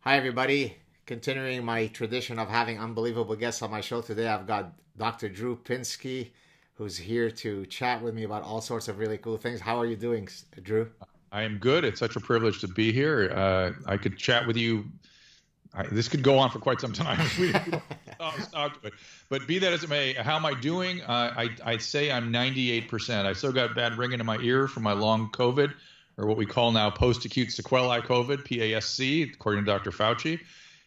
Hi, everybody. Continuing my tradition of having unbelievable guests on my show today, I've got Dr. Drew Pinsky, who's here to chat with me about all sorts of really cool things. How are you doing, Drew? I am good. It's such a privilege to be here. I could chat with you. This could go on for quite some time. We don't stop to it. But be that as it may, how am I doing? I'd say I'm 98%. I still got bad ringing in my ear from my long COVID, or what we call now post-acute sequelae COVID, PASC, according to Dr. Fauci.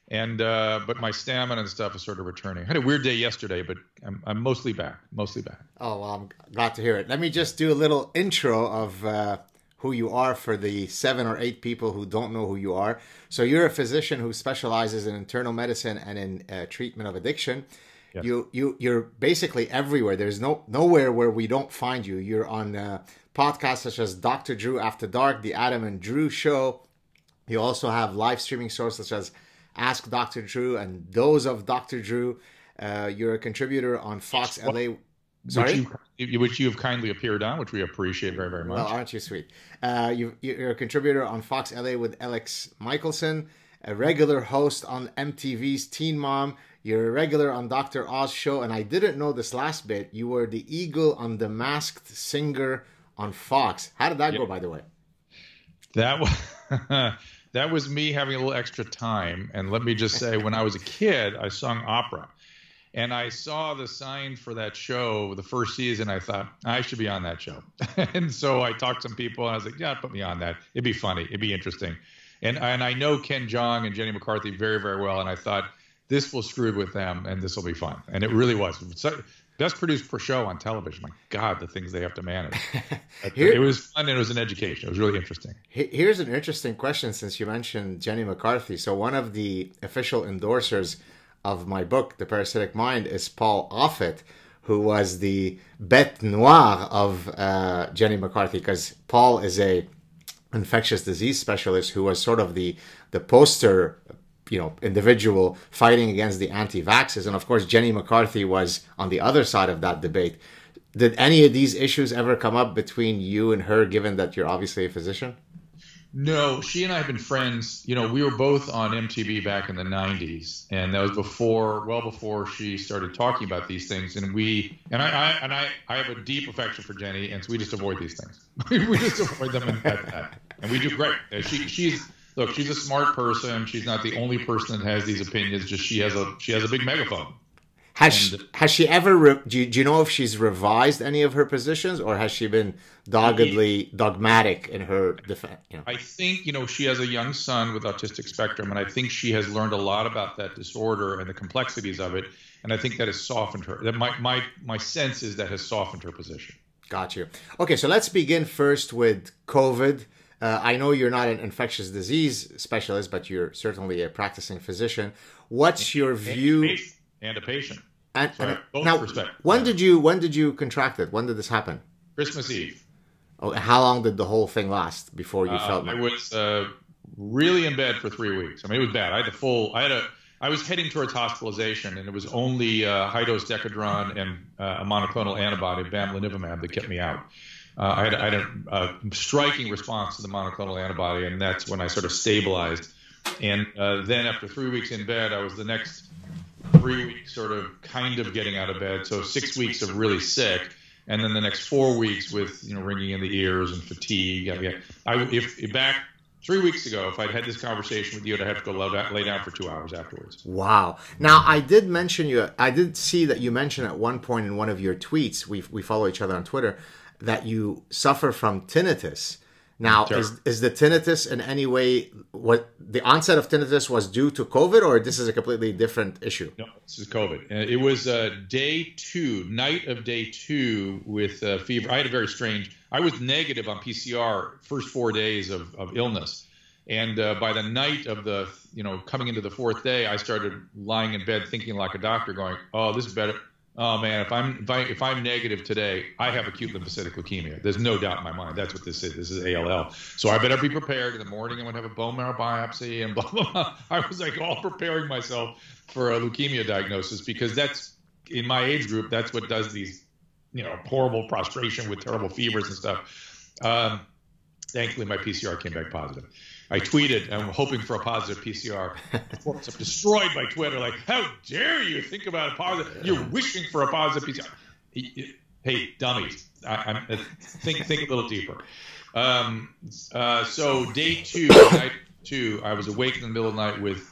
And but my stamina and stuff is sort of returning. I had a weird day yesterday, but I'm mostly back. Oh, well, I'm glad to hear it. Let me just do a little intro of who you are for the 7 or 8 people who don't know who you are. So you're a physician who specializes in internal medicine and in treatment of addiction. Yes. You're basically everywhere. There's nowhere where we don't find you. You're on podcasts such as Dr. Drew After Dark, The Adam and Drew Show. You also have live streaming shows such as Ask Dr. Drew and Those of Dr. Drew. You're a contributor on Fox LA. Sorry? Which you have kindly appeared on, which we appreciate very, very much. Well, aren't you sweet? You're a contributor on Fox LA with Alex Michelson, a regular host on MTV's Teen Mom. You're a regular on Dr. Oz show, and I didn't know this last bit. You were the eagle on The Masked Singer on Fox. How did that go, by the way? That was that was me having a little extra time. And let me just say, when I was a kid, I sung opera. And I saw the sign for that show the first season. I thought, I should be on that show. And so I talked to some people, and I was like, yeah, put me on that. It'd be funny. It'd be interesting. And I know Ken Jeong and Jenny McCarthy very, very well. And I thought, this will screw with them, and this will be fun. And it really was. Best produced per show on television. My God, the things they have to manage. It was fun, and it was an education. It was really interesting. Here's an interesting question since you mentioned Jenny McCarthy. So one of the official endorsers of my book, The Parasitic Mind, is Paul Offit, who was the bête noire of Jenny McCarthy, because Paul is a infectious disease specialist who was sort of the poster individual fighting against the anti-vaxxers. And of course, Jenny McCarthy was on the other side of that debate. Did any of these issues ever come up between you and her, given that you're obviously a physician? No, she and I have been friends. We were both on MTV back in the 90s, and that was well before she started talking about these things. And I have a deep affection for Jenny, and so we just avoid these things. We just avoid them, and we do great. She's a smart person. She's not the only person that has these opinions. Just she has a big megaphone. Has she ever? Do you know if she's revised any of her positions, or has she been doggedly dogmatic in her defense? I think she has a young son with autistic spectrum, and I think she has learned a lot about that disorder and the complexities of it, and I think that has softened her. That my sense is that has softened her position. Got you. Okay, so let's begin first with COVID. I know you're not an infectious disease specialist, but you're certainly a practicing physician. What's your view? And a patient. Now, when did you contract it? When did this happen? Christmas Eve. Oh, how long did the whole thing last before you felt? I was really in bed for 3 weeks. I mean, it was bad. I was heading towards hospitalization, and it was only high dose Decadron and a monoclonal antibody, bamlanivimab, that kept me out. I had a striking response to the monoclonal antibody, and that's when I sort of stabilized. And then after 3 weeks in bed, I was the next 3 weeks sort of kind of getting out of bed. So 6 weeks of really sick, and then the next 4 weeks with ringing in the ears and fatigue. If back 3 weeks ago, if I'd had this conversation with you, I'd have to go lay down for 2 hours afterwards. Wow. Now, I did see that you mentioned at one point in one of your tweets, we follow each other on Twitter, that you suffer from tinnitus. Now, is the tinnitus in any way, what the onset of tinnitus was due to COVID, or this is a completely different issue? No, this is COVID. It was night of day 2 with fever. I had a very strange, I was negative on PCR first 4 days of illness. And by the night of the, coming into the 4th day, I started lying in bed thinking like a doctor, going, oh, this is better. Oh man, if I'm negative today, I have acute lymphocytic leukemia. There's no doubt in my mind. That's what this is. This is ALL. So I better be prepared. In the morning, I'm going to have a bone marrow biopsy and blah, blah, blah. I was like all preparing myself for a leukemia diagnosis, because that's, in my age group, that's what does these, horrible prostration with terrible fevers and stuff. Thankfully, my PCR came back positive. I tweeted, I'm hoping for a positive PCR. Of course, I'm destroyed by Twitter. Like, how dare you think about a positive? You're wishing for a positive PCR. Hey, dummies, think a little deeper. So day two, night two, I was awake in the middle of the night with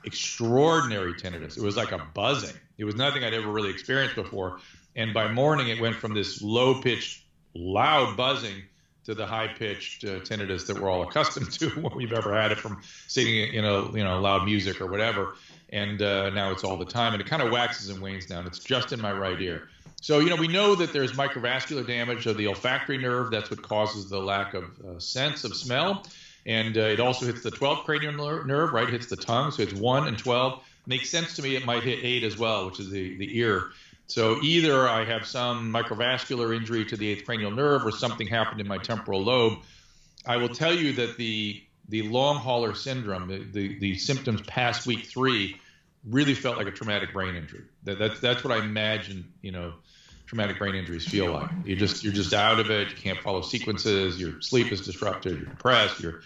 extraordinary tinnitus. It was like a buzzing. It was nothing I'd ever really experienced before. And by morning, it went from this low-pitched, loud buzzing to the high-pitched tinnitus that we're all accustomed to when we've ever had it from sitting in loud music or whatever. And now it's all the time, and it kind of waxes and wanes now. And it's just in my right ear. So, we know that there's microvascular damage of the olfactory nerve. That's what causes the lack of sense of smell. And it also hits the 12th cranial nerve, right? It hits the tongue. So it's 1 and 12. Makes sense to me it might hit 8 as well, which is the ear. So either I have some microvascular injury to the 8th cranial nerve or something happened in my temporal lobe. I will tell you that the long hauler syndrome, the symptoms past week 3, really felt like a traumatic brain injury. That's what I imagine, traumatic brain injuries feel like. You're just out of it. You can't follow sequences. Your sleep is disrupted. You're depressed. You're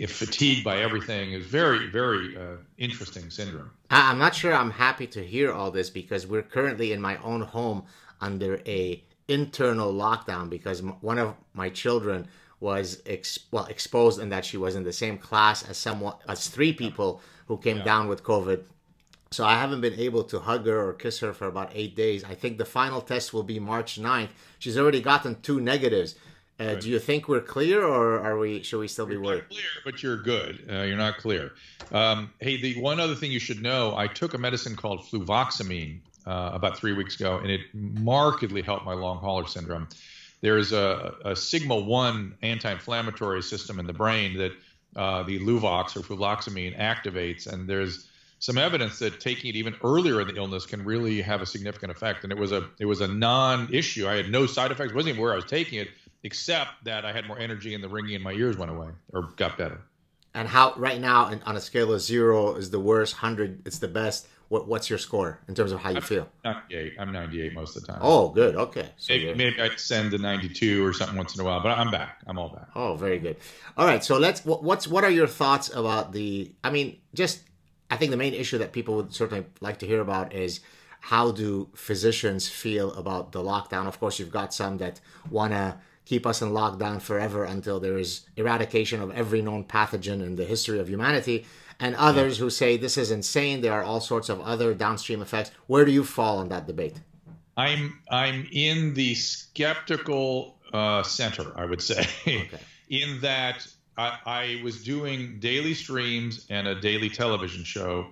fatigued by everything. It's very, very interesting syndrome. I'm not sure I'm happy to hear all this because we're currently in my own home under a internal lockdown because one of my children was exposed in that she was in the same class as 3 people who came down with COVID. So I haven't been able to hug her or kiss her for about 8 days. I think the final test will be March 9th. She's already gotten 2 negatives. Right. Do you think we're clear, or should we still be worried? You're clear, but you're good. You're not clear. Hey, the one other thing you should know, I took a medicine called fluvoxamine about 3 weeks ago, and it markedly helped my long hauler syndrome. There's a sigma-1 anti-inflammatory system in the brain that the Luvox or fluvoxamine activates, and there's some evidence that taking it even earlier in the illness can really have a significant effect. And it was a non-issue. I had no side effects. It wasn't even where I was taking it, except that I had more energy and the ringing in my ears went away or got better. And how right now, on a scale of 0 is the worst, 100 it's the best. What's your score in terms of how you feel? 98. I'm 98 most of the time. Oh, good. Okay. So maybe I'd send to 92 or something once in a while, but I'm back. I'm all back. Oh, very good. All right. So what are your thoughts about I think the main issue that people would certainly like to hear about is how do physicians feel about the lockdown? Of course, you've got some that want to keep us in lockdown forever until there is eradication of every known pathogen in the history of humanity, and others who say this is insane. There are all sorts of other downstream effects. Where do you fall on that debate? I'm in the skeptical center, I would say, okay. In that I was doing daily streams and a daily television show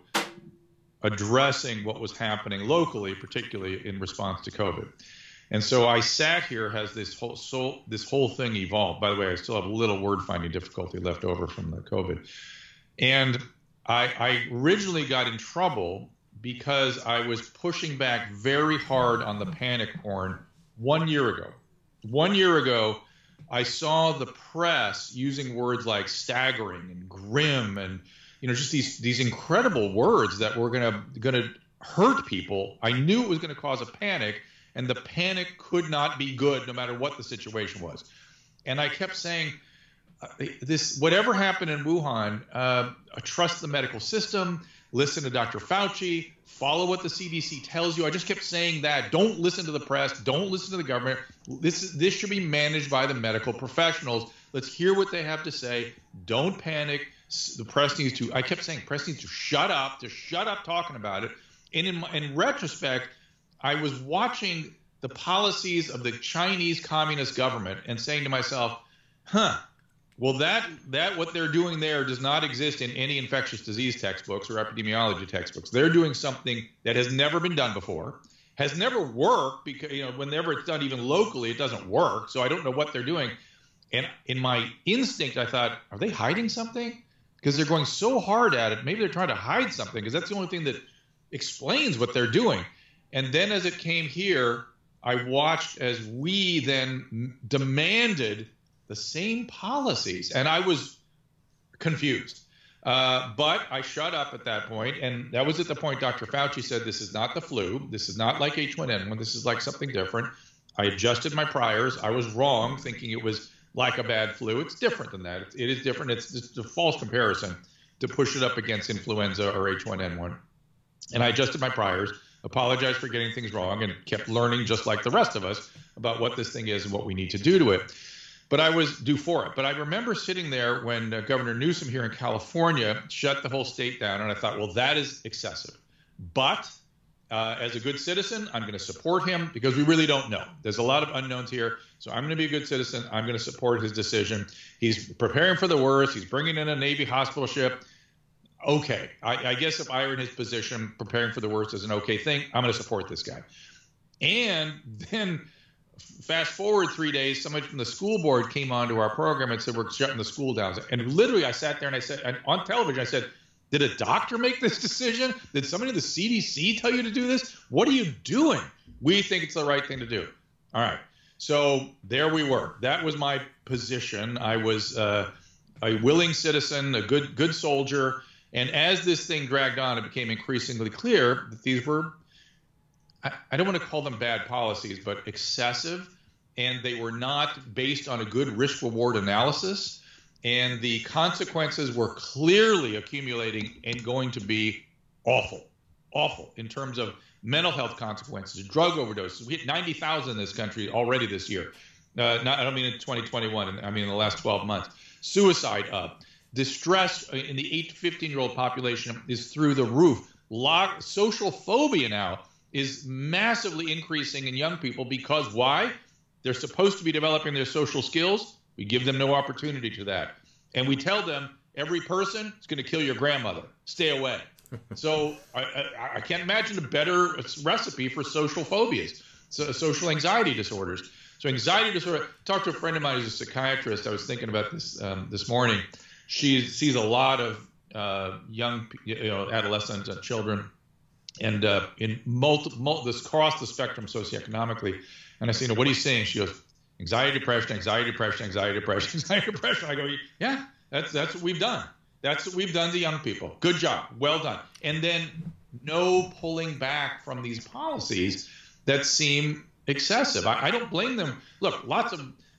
addressing what was happening locally, particularly in response to COVID. And so I sat here as this whole thing evolved. By the way, I still have a little word finding difficulty left over from the COVID. And I originally got in trouble because I was pushing back very hard on the panic horn 1 year ago. 1 year ago, I saw the press using words like staggering and grim and just these incredible words that were gonna hurt people. I knew it was gonna cause a panic, and the panic could not be good no matter what the situation was. And I kept saying, whatever happened in Wuhan, trust the medical system, listen to Dr. Fauci, follow what the CDC tells you. I just kept saying that. Don't listen to the press. Don't listen to the government. This should be managed by the medical professionals. Let's hear what they have to say. Don't panic. The press needs to, I kept saying, press needs to shut up talking about it. And in retrospect, I was watching the policies of the Chinese Communist government and saying to myself, well, that what they're doing there does not exist in any infectious disease textbooks or epidemiology textbooks. They're doing something that has never been done before, has never worked because whenever it's done even locally, it doesn't work. So I don't know what they're doing. And in my instinct, I thought, are they hiding something? Because they're going so hard at it. Maybe they're trying to hide something because that's the only thing that explains what they're doing. And then as it came here, I watched as we then demanded the same policies, and I was confused. But I shut up at that point, and that was at the point Dr. Fauci said, this is not the flu. This is not like H1N1. This is like something different. I adjusted my priors. I was wrong, thinking it was like a bad flu. It's different than that. It is different. It's just a false comparison to push it up against influenza or H1N1. And I adjusted my priors, apologized for getting things wrong, and kept learning just like the rest of us about what this thing is and what we need to do to it. But I was due for it. But I remember sitting there when Governor Newsom here in California shut the whole state down, and I thought, well, that is excessive. But as a good citizen, I'm going to support him because we really don't know. There's a lot of unknowns here. So I'm going to be a good citizen. I'm going to support his decision. He's preparing for the worst. He's bringing in a Navy hospital ship. Okay. I guess if I were in his position, preparing for the worst is an okay thing. I'm going to support this guy. And then fast forward 3 days, somebody from the school board came onto our program and said, we're shutting the school down. And literally I sat there and I said, and on television, I said, did a doctor make this decision? Did somebody in the CDC tell you to do this? What are you doing? We think it's the right thing to do. All right. So there we were. That was my position. I was a willing citizen, a good soldier. And as this thing dragged on, it became increasingly clear that these were, I don't want to call them bad policies, but excessive. And they were not based on a good risk-reward analysis. And the consequences were clearly accumulating and going to be awful in terms of mental health consequences, drug overdoses. We hit 90,000 in this country already this year. I don't mean in 2021. I mean in the last 12 months. Suicide up. Distress in the 8 to 15-year-old population is through the roof. Social phobia now is massively increasing in young people because why? They're supposed to be developing their social skills. We give them no opportunity to that. And we tell them every person is going to kill your grandmother. Stay away. So I can't imagine a better recipe for social phobias, social anxiety disorders. So anxiety disorder, I talked to a friend of mine who's a psychiatrist. I was thinking about this this morning. She sees a lot of young adolescents and children and in this across the spectrum socioeconomically. And I say, what are you saying? She goes, anxiety, depression, anxiety, depression, anxiety, depression, anxiety, depression. I go, yeah, that's what we've done. That's what we've done to young people. Good job. Well done. And then no pulling back from these policies that seem excessive. I don't blame them. Look,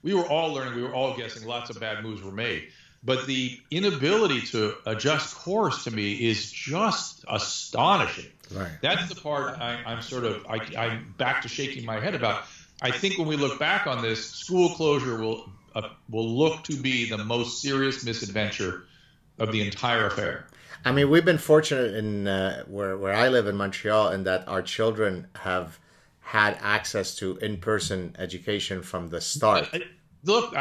we were all learning, we were all guessing, lots of bad moves were made. But the inability to adjust course to me is just astonishing. Right. That's the part I'm back to shaking my head about. I think when we look back on this, school closure will look to be the most serious misadventure of the entire affair. I mean, we've been fortunate in where I live in Montreal in that our children have had access to in-person education from the start. Look,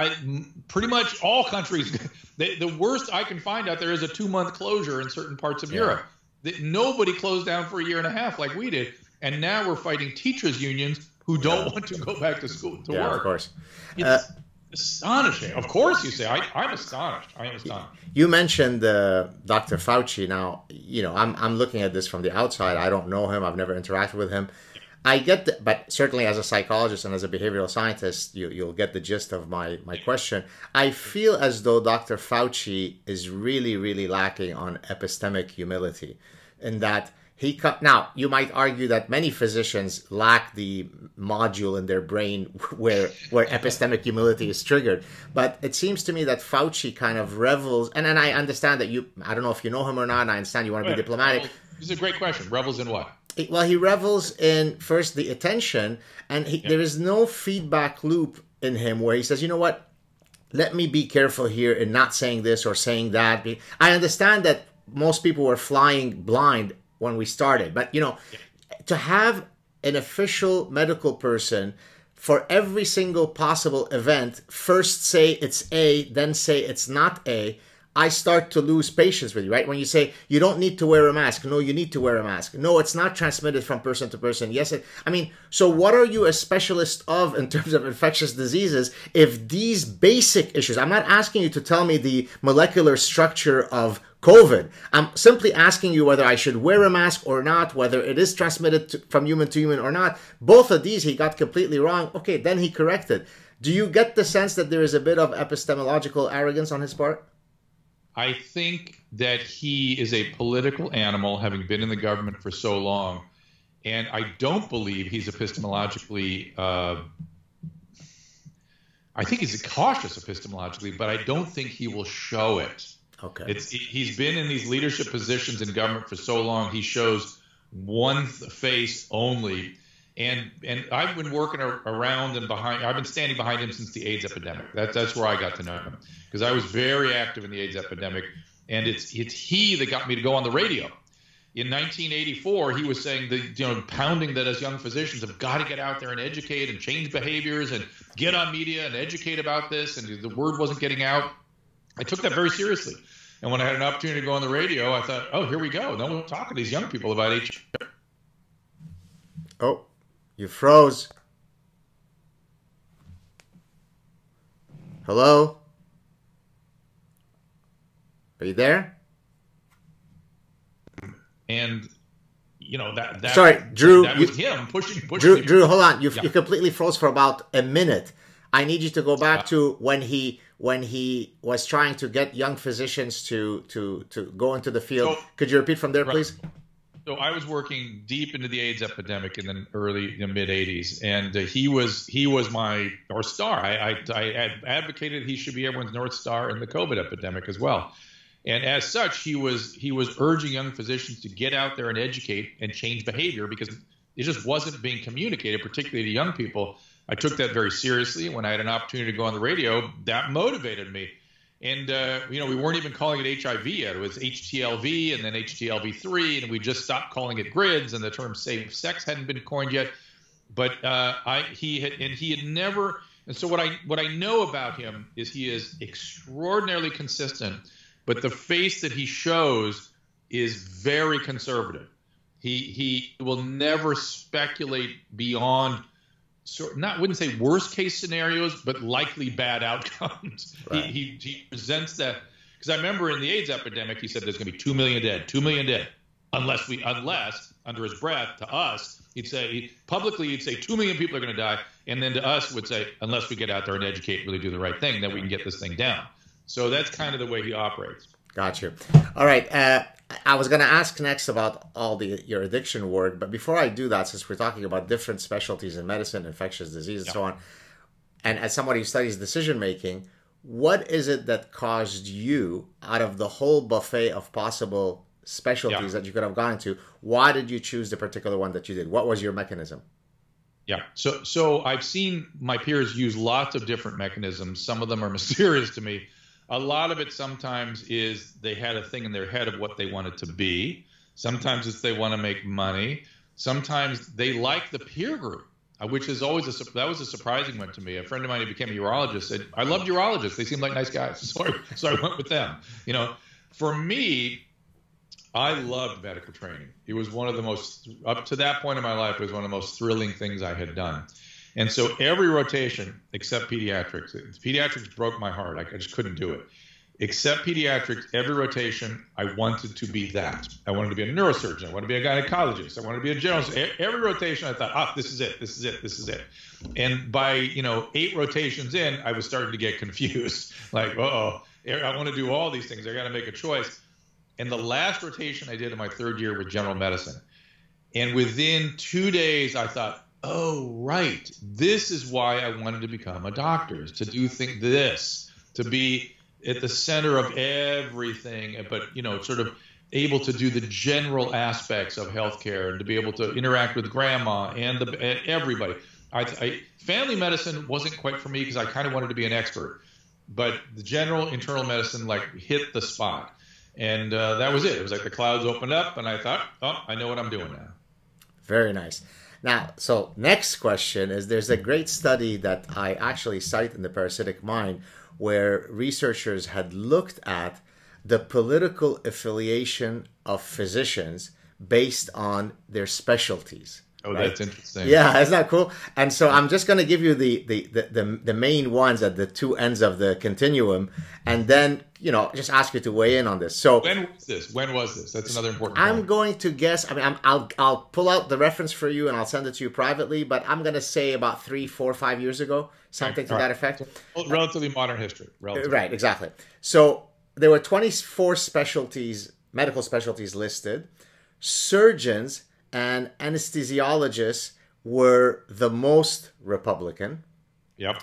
pretty much all countries, the worst I can find out there is a 2-month closure in certain parts of Europe. Nobody closed down for a year and a half like we did. And now we're fighting teachers' unions who don't want to go back to school to work. Of course. It's astonishing. Of course, you say. I'm astonished. I am astonished. You mentioned Dr. Fauci. Now, I'm looking at this from the outside. I don't know him. I've never interacted with him. I get that, but certainly as a psychologist and as a behavioral scientist, you'll get the gist of my question. I feel as though Dr. Fauci is really, really lacking on epistemic humility in that now, you might argue that many physicians lack the module in their brain where epistemic humility is triggered. But it seems to me that Fauci kind of revels, and I understand that I don't know if you know him or not, and I understand you want to be diplomatic. Well, this is a great question. Revels in what? Well, he revels in, first, the attention, and there is no feedback loop in him where he says, you know what, let me be careful here in not saying this or saying that. I understand that most people were flying blind when we started, but to have an official medical person for every single possible event first say it's A, then say it's not A, I start to lose patience with you, right? When you say you don't need to wear a mask, no, you need to wear a mask. No, it's not transmitted from person to person. Yes, so what are you a specialist of in terms of infectious diseases if these basic issues, I'm not asking you to tell me the molecular structure of COVID. I'm simply asking you whether I should wear a mask or not, whether it is transmitted from human to human or not. Both of these he got completely wrong. Okay, then he corrected. Do you get the sense that there is a bit of epistemological arrogance on his part? I think that he is a political animal, having been in the government for so long, and I don't believe he's epistemologically. I think he's cautious epistemologically, but I don't think he will show it. Okay. He's been in these leadership positions in government for so long. He shows one face only. And I've been working around and behind. I've been standing behind him since the AIDS epidemic. That's where I got to know him, because I was very active in the AIDS epidemic, and it's he that got me to go on the radio. In 1984, he was saying pounding that as young physicians have got to get out there and educate and change behaviors and get on media and educate about this, and the word wasn't getting out. I took that very seriously, and when I had an opportunity to go on the radio, I thought, oh, here we go. No one's talking to these young people about HIV. Oh. You froze. Hello? Are you there? And that sorry, Drew. That was him pushing. Drew, hold on. You completely froze for about a minute. I need you to go back to when he was trying to get young physicians to go into the field. Could you repeat from there, please? So I was working deep into the AIDS epidemic in the mid '80s, and he was my North Star. I advocated he should be everyone's North Star in the COVID epidemic as well. And as such, he was urging young physicians to get out there and educate and change behavior, because it just wasn't being communicated, particularly to young people. I took that very seriously. When I had an opportunity to go on the radio, that motivated me. And, we weren't even calling it HIV yet. It was HTLV and then HTLV3, and we just stopped calling it grids, and the term safe sex hadn't been coined yet. But he had never. And so what I know about him is he is extraordinarily consistent, but the face that he shows is very conservative. He will never speculate beyond. Wouldn't say worst case scenarios, but likely bad outcomes. Right. He presents that, because I remember in the AIDS epidemic, he said there's going to be 2 million dead, unless under his breath to us, he'd say 2 million people are going to die, and then to us would say, unless we get out there and educate, really do the right thing, then we can get this thing down. So that's kind of the way he operates. Got you. All right. I was going to ask next about your addiction work, but before I do that, since we're talking about different specialties in medicine, infectious disease, and so on, and as somebody who studies decision making, what is it that caused you, out of the whole buffet of possible specialties that you could have gone into, why did you choose the particular one that you did? What was your mechanism? Yeah. So I've seen my peers use lots of different mechanisms. Some of them are mysterious to me. A lot of it sometimes is they had a thing in their head of what they wanted to be. Sometimes it's they want to make money. Sometimes they like the peer group, which is always that was a surprising one to me. A friend of mine who became a urologist said, I loved urologists. They seemed like nice guys. So I went with them. For me, I loved medical training. It was one of the most, up to that point in my life, it was one of the most thrilling things I had done. And so every rotation, except pediatrics broke my heart. I just couldn't do it. Except pediatrics, every rotation, I wanted to be that. I wanted to be a neurosurgeon. I wanted to be a gynecologist. I wanted to be a general. Every rotation, I thought, this is it. And by 8 rotations in, I was starting to get confused. Like, I want to do all these things. I got to make a choice. And the last rotation I did in my 3rd year was general medicine. And within 2 days, I thought, oh, right. This is why I wanted to become a doctor, is to do this, to be at the center of everything, but, sort of able to do the general aspects of healthcare and to be able to interact with grandma and everybody. Family medicine wasn't quite for me because I kind of wanted to be an expert, but the general internal medicine hit the spot. And that was it. It was like the clouds opened up and I thought, I know what I'm doing now. Very nice. Now, so next question is, there's a great study that I actually cite in the Parasitic Mind where researchers had looked at the political affiliation of physicians based on their specialties. Oh, right? That's interesting. Yeah, isn't that cool? And so I'm just going to give you the main ones at the two ends of the continuum, and then just ask you to weigh in on this. So when was this? That's another important point. I'm going to guess. I mean, I'll pull out the reference for you and I'll send it to you privately. But I'm going to say about 3, 4, 5 years ago, something to that effect. Well, relatively modern history. Right, exactly. So there were 24 specialties, medical specialties listed. Surgeons and anesthesiologists were the most Republican, Yep.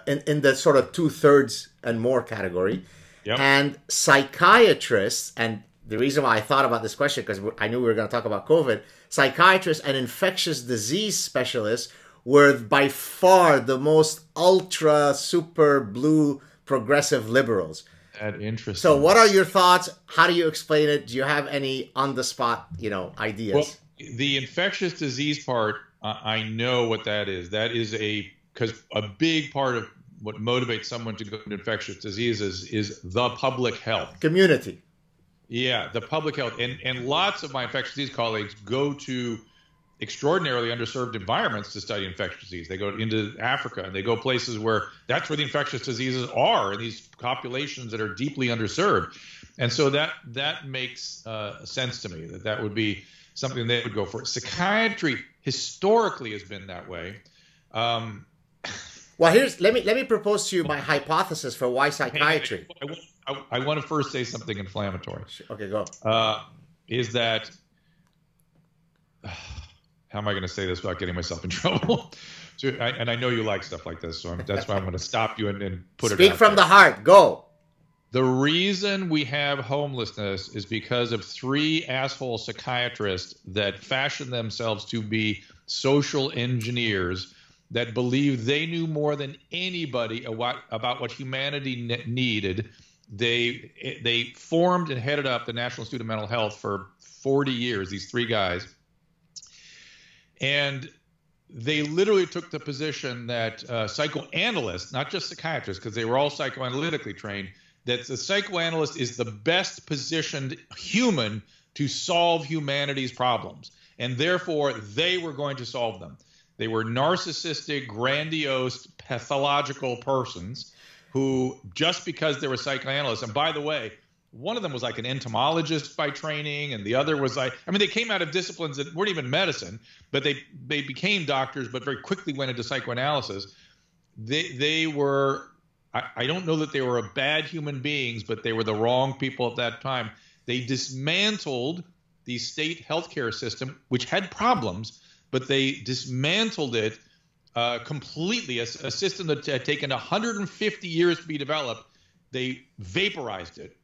In the sort of 2/3 and more category. Yep. And psychiatrists, and the reason why I thought about this question, because I knew we were going to talk about COVID, psychiatrists and infectious disease specialists were by far the most ultra super blue progressive liberals. That interesting. So what are your thoughts? How do you explain it? Do you have any on the spot, ideas? Well, the infectious disease part, I know what that is. That is because a big part of what motivates someone to go into infectious diseases is the public health. Community. Yeah, the public health. And lots of my infectious disease colleagues go to extraordinarily underserved environments to study infectious disease. They go into Africa, and they go places where that's where the infectious diseases are, in these populations that are deeply underserved. And so that makes sense to me, that would be something they would go for. Psychiatry historically has been that way. Well, let me propose to you my hypothesis for why psychiatry. I want to first say something inflammatory. Okay, go. Is that how am I going to say this without getting myself in trouble? So, and I know you like stuff like this, so that's why I'm going to stop you and put it out. Speak from the heart. Go. The reason we have homelessness is because of 3 asshole psychiatrists that fashioned themselves to be social engineers that believed they knew more than anybody about what humanity needed. They formed and headed up the National Institute of Mental Health for 40 years, these 3 guys. And they literally took the position that psychoanalysts, not just psychiatrists, because they were all psychoanalytically trained, that the psychoanalyst is the best positioned human to solve humanity's problems. And therefore, they were going to solve them. They were narcissistic, grandiose, pathological persons who, just because they were psychoanalysts, and by the way, one of them was like an entomologist by training, and the other was they came out of disciplines that weren't even medicine, but they became doctors, but very quickly went into psychoanalysis. They were, I don't know that they were bad human beings, but they were the wrong people at that time. They dismantled the state healthcare system, which had problems, but they dismantled it completely. A system that had taken 150 years to be developed, they vaporized it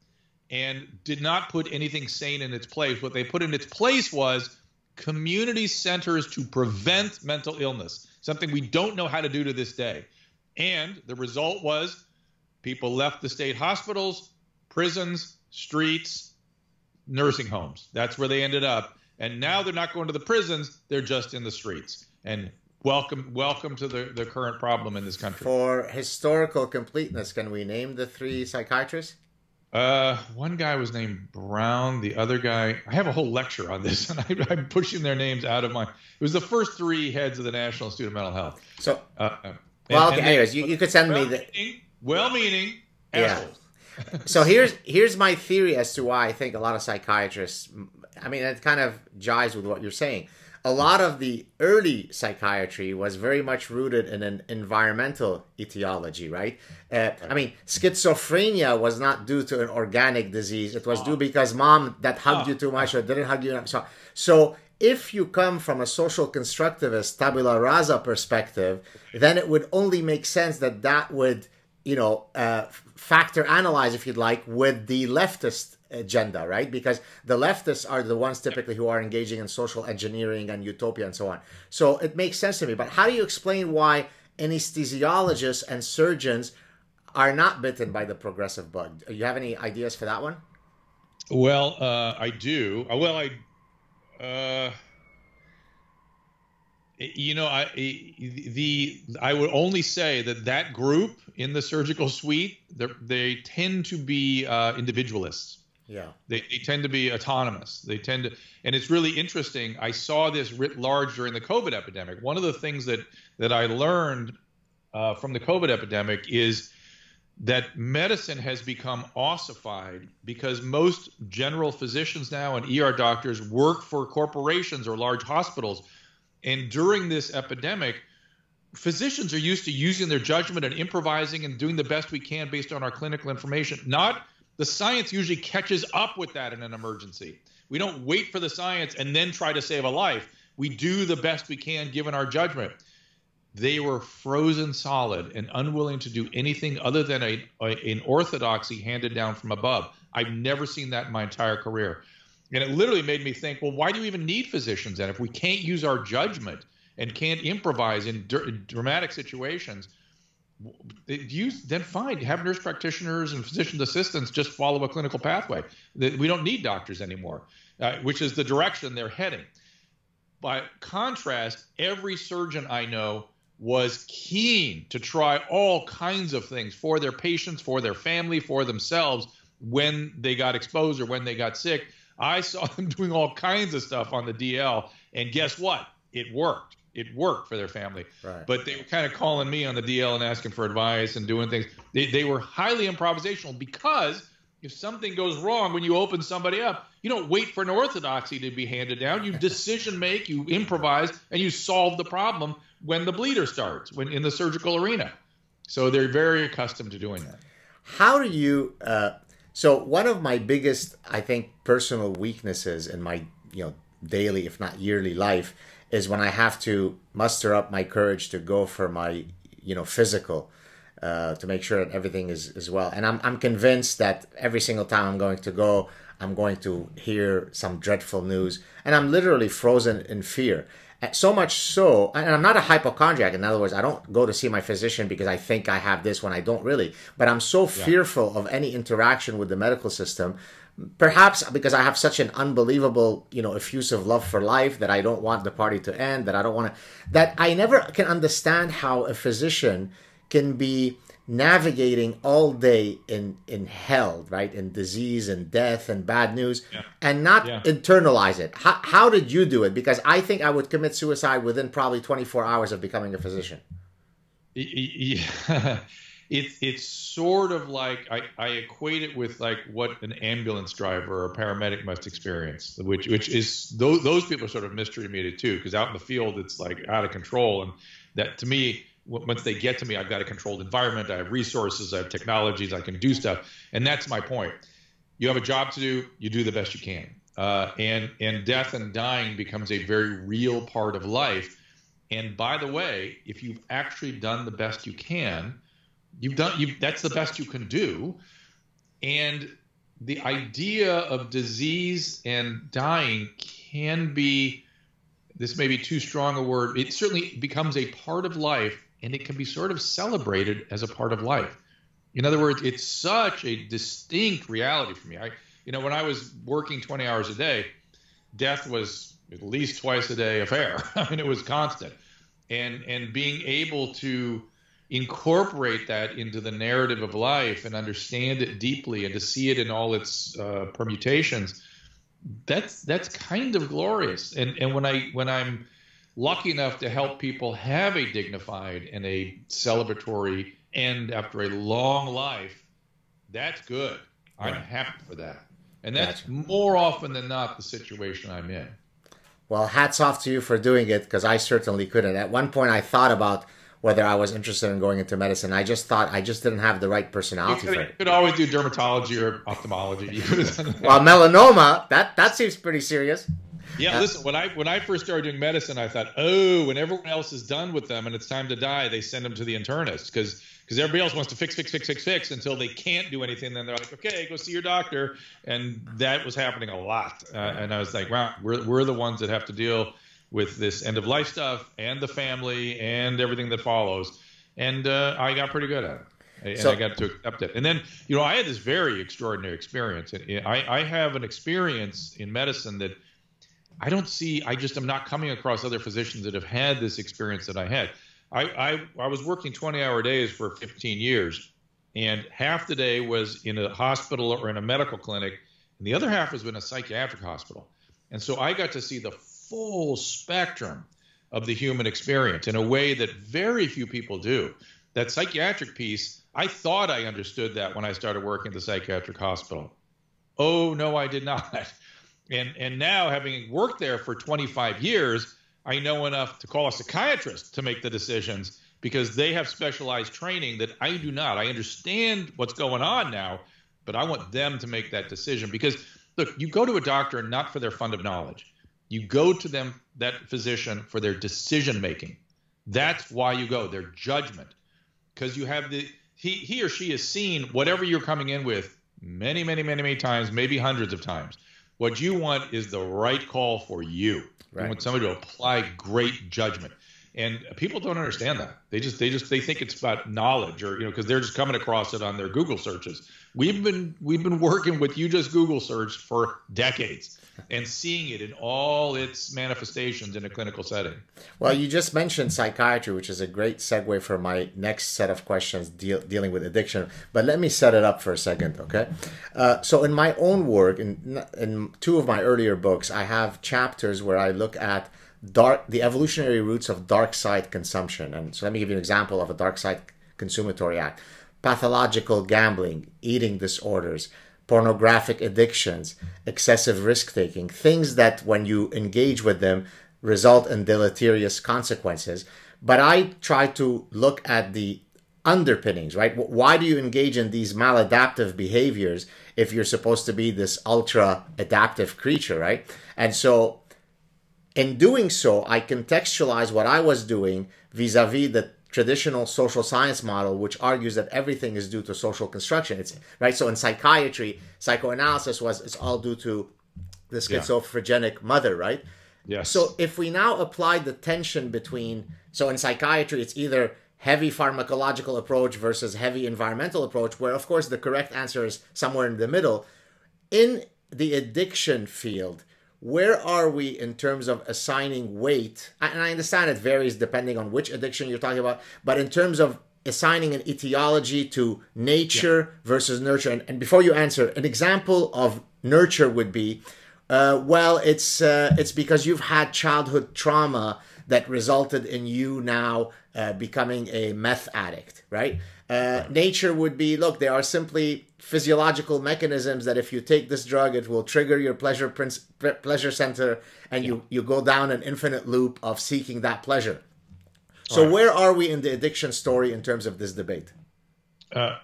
and did not put anything sane in its place. What they put in its place was community centers to prevent mental illness, something we don't know how to do to this day. And the result was people left the state hospitals, prisons, streets, nursing homes. That's where they ended up. And now they're not going to the prisons, they're just in the streets. And welcome to the current problem in this country. For historical completeness, can we name the 3 psychiatrists? One guy was named Brown. The other guy, I have a whole lecture on this, and I'm pushing their names out of my. It was the first 3 heads of the National Institute of Mental Health. So, anyways, you could send me the well-meaning assholes. Yeah. So here's my theory as to why I think a lot of psychiatrists. It kind of jives with what you're saying. A lot of the early psychiatry was very much rooted in an environmental etiology, right? Schizophrenia was not due to an organic disease. It was due because mom that hugged you too much or didn't hug you enough. So if you come from a social constructivist tabula rasa perspective, then it would only make sense that would, factor analyze, if you'd like, with the leftist agenda, right? Because the leftists are the ones typically who are engaging in social engineering and utopia and so on. So it makes sense to me. But how do you explain why anesthesiologists and surgeons are not bitten by the progressive bug? Do you have any ideas for that one? Well, I do. I would only say that group in the surgical suite, they tend to be individualists. Yeah, they tend to be autonomous. They tend to, and it's really interesting. I saw this writ large during the COVID epidemic. One of the things that I learned from the COVID epidemic is that medicine has become ossified because most general physicians now and ER doctors work for corporations or large hospitals. And during this epidemic, physicians are used to using their judgment and improvising and doing the best we can based on our clinical information. The science usually catches up with that in an emergency. We don't wait for the science and then try to save a life. We do the best we can given our judgment. they were frozen solid and unwilling to do anything other than an orthodoxy handed down from above. I've never seen that in my entire career. And it literally made me think, well, why do you even need physicians then? If we can't use our judgment and can't improvise in dramatic situations, then fine, have nurse practitioners and physician assistants just follow a clinical pathway. We don't need doctors anymore, which is the direction they're heading. By contrast, every surgeon I know was keen to try all kinds of things for their patients, for their family, for themselves when they got exposed or when they got sick. I saw them doing all kinds of stuff on the DL, and guess what? It worked. It worked for their family. Right. But they were kind of calling me on the DL and asking for advice and doing things. They were highly improvisational, because if something goes wrong when you open somebody up, you don't wait for an orthodoxy to be handed down. You decision make, you improvise, and you solve the problem when the bleeder starts, when in the surgical arena. So they're very accustomed to doing that. How do you so one of my biggest, I think, personal weaknesses in my daily, if not yearly life, is when I have to muster up my courage to go for my physical, to make sure that everything is well. And I'm convinced that every single time I'm going to go, I'm going to hear some dreadful news, and I'm literally frozen in fear. So much so, and I'm not a hypochondriac. In other words, I don't go to see my physician because I think I have this when I don't really. But I'm so fearful of any interaction with the medical system, perhaps because I have such an unbelievable, effusive love for life, that I don't want the party to end, that I never can understand how a physician can be navigating all day in hell, right? In disease and death and bad news, and not internalize it. How did you do it? Because I think I would commit suicide within probably 24 hours of becoming a physician. Yeah. It's sort of like, I equate it with like what an ambulance driver or a paramedic must experience, which is, those people are sort of mystery meted too, because out in the field, it's like out of control. And that, to me, once they get to me, I've got a controlled environment, I have resources, I have technologies, I can do stuff. And that's my point. You have a job to do, you do the best you can. And death and dying becomes a very real part of life. And by the way, if you've actually done the best you can, that's the best you can do. And the idea of disease and dying can be, this may be too strong a word, it certainly becomes a part of life, and it can be sort of celebrated as a part of life. In other words, it's such a distinct reality for me. When I was working 20 hours a day, death was at least twice a day affair. I mean, it was constant. And being able to incorporate that into the narrative of life and understand it deeply and to see it in all its permutations, that's kind of glorious. And when I'm lucky enough to help people have a dignified and a celebratory end after a long life, that's good. I'm happy for that. And that's more often than not the situation I'm in. Well, hats off to you for doing it, because I certainly couldn't. At one point, I thought about whether I was interested in going into medicine. I just thought I just didn't have the right personality for it. You could always do dermatology or ophthalmology. You could have done that. Well, melanoma, that seems pretty serious. Yeah, listen, when I first started doing medicine, I thought, when everyone else is done with them and it's time to die, they send them to the internist, because everybody else wants to fix until they can't do anything. Then they're like, okay, go see your doctor. And that was happening a lot. And I was like, wow, we're the ones that have to deal with this end of life stuff and the family and everything that follows. And I got pretty good at it. And I got to accept it. And then, I had this very extraordinary experience. I have an experience in medicine that I'm not coming across other physicians that have had this experience that I had. I was working 20-hour days for 15 years, and half the day was in a hospital or in a medical clinic, and the other half was in a psychiatric hospital. And so I got to see the full spectrum of the human experience in a way that very few people do. That psychiatric piece, I thought I understood that when I started working at the psychiatric hospital. Oh, no, I did not. And now, having worked there for 25 years, I know enough to call a psychiatrist to make the decisions, because they have specialized training that I do not. I understand what's going on now, but I want them to make that decision. Because, look, you go to a doctor not for their fund of knowledge. You go to that physician for their decision making. That's why you go. Their judgment, because you have he or she has seen whatever you're coming in with many, many, many, many times, maybe hundreds of times. What you want is the right call for you. Right. You want somebody to apply great judgment. And people don't understand that. They think it's about knowledge, or because they're just coming across it on their Google searches. We've been working with You Just Google Search for decades and seeing it in all its manifestations in a clinical setting. Well, you just mentioned psychiatry, which is a great segue for my next set of questions dealing with addiction. But let me set it up for a second, okay? So in my own work, in two of my earlier books, I have chapters where I look at the evolutionary roots of dark side consumption. And so let me give you an example of a dark side consummatory act. Pathological gambling, eating disorders, pornographic addictions, excessive risk-taking, things that when you engage with them result in deleterious consequences. But I try to look at the underpinnings, right? Why do you engage in these maladaptive behaviors if you're supposed to be this ultra-adaptive creature, right? And so in doing so, I contextualize what I was doing vis-a-vis the traditional social science model, which argues that everything is due to social construction. It's right. So in psychiatry, psychoanalysis it's all due to the schizophrenic mother, right? Yes. So if we now apply the tension between, so in psychiatry, it's either heavy pharmacological approach versus heavy environmental approach, where of course the correct answer is somewhere in the middle. In the addiction field, where are we in terms of assigning weight? And I understand it varies depending on which addiction you're talking about, but in terms of assigning an etiology to nature versus nurture. And before you answer, an example of nurture would be, it's because you've had childhood trauma that resulted in you now becoming a meth addict, right? Nature would be, look, there are simply physiological mechanisms that if you take this drug, it will trigger your pleasure center, and you go down an infinite loop of seeking that pleasure. So where are we in the addiction story in terms of this debate? All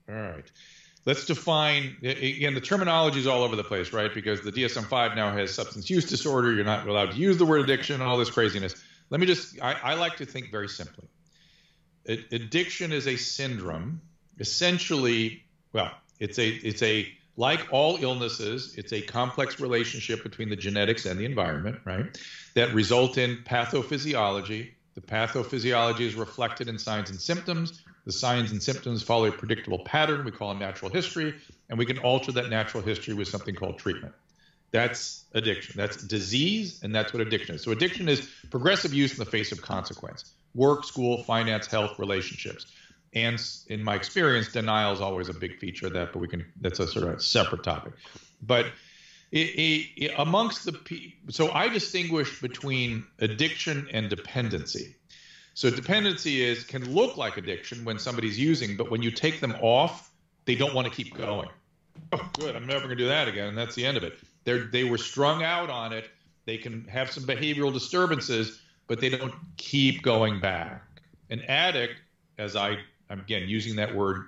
right. Let's define, again, the terminology is all over the place, right? Because the DSM-5 now has substance use disorder. You're not allowed to use the word addiction and all this craziness. Let me I like to think very simply. Addiction is a syndrome. Essentially, it's like all illnesses, it's a complex relationship between the genetics and the environment, right? That result in pathophysiology. The pathophysiology is reflected in signs and symptoms. The signs and symptoms follow a predictable pattern. We call them natural history, and we can alter that natural history with something called treatment. That's addiction. That's disease, and that's what addiction is. So addiction is progressive use in the face of consequence. Work, school, finance, health, relationships. And in my experience, denial is always a big feature of that, but that's a sort of a separate topic. But so I distinguish between addiction and dependency. So dependency can look like addiction when somebody's using, but when you take them off, they don't want to keep going. Oh, good, I'm never going to do that again, and that's the end of it. They were strung out on it. They can have some behavioral disturbances, but they don't keep going back. An addict, as I'm again using that word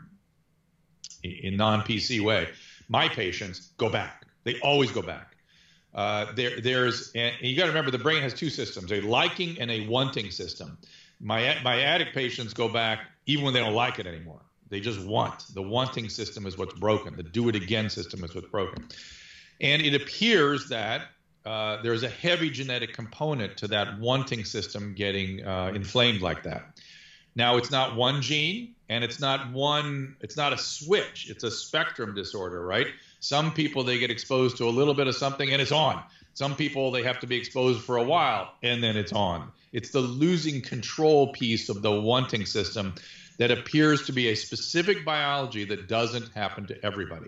in non-PC way, my patients go back. They always go back. And you got to remember, the brain has two systems: a liking and a wanting system. My addict patients go back even when they don't like it anymore. They just want. The wanting system is what's broken. The do it again system is what's broken. And it appears that there's a heavy genetic component to that wanting system getting inflamed like that. Now, it's not one gene, and it's not a switch. It's a spectrum disorder, right? Some people, they get exposed to a little bit of something and it's on. Some people, they have to be exposed for a while and then it's on. It's the losing control piece of the wanting system that appears to be a specific biology that doesn't happen to everybody.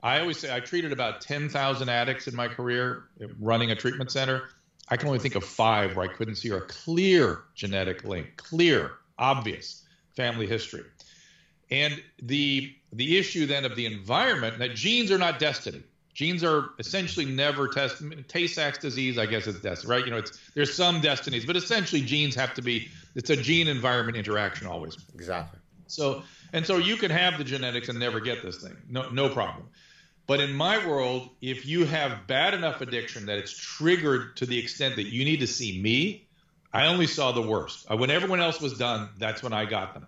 I always say I treated about 10,000 addicts in my career running a treatment center. I can only think of 5 where I couldn't see a clear genetic link, clear, obvious family history. And the issue then of the environment, that genes are not destiny. Genes are essentially never Tay-Sachs disease, I guess it's destiny, right? There's some destinies, but essentially genes have to be, it's a gene-environment interaction always. Exactly. So you can have the genetics and never get this thing, no problem. But in my world, if you have bad enough addiction that it's triggered to the extent that you need to see me, I only saw the worst. When everyone else was done, that's when I got them.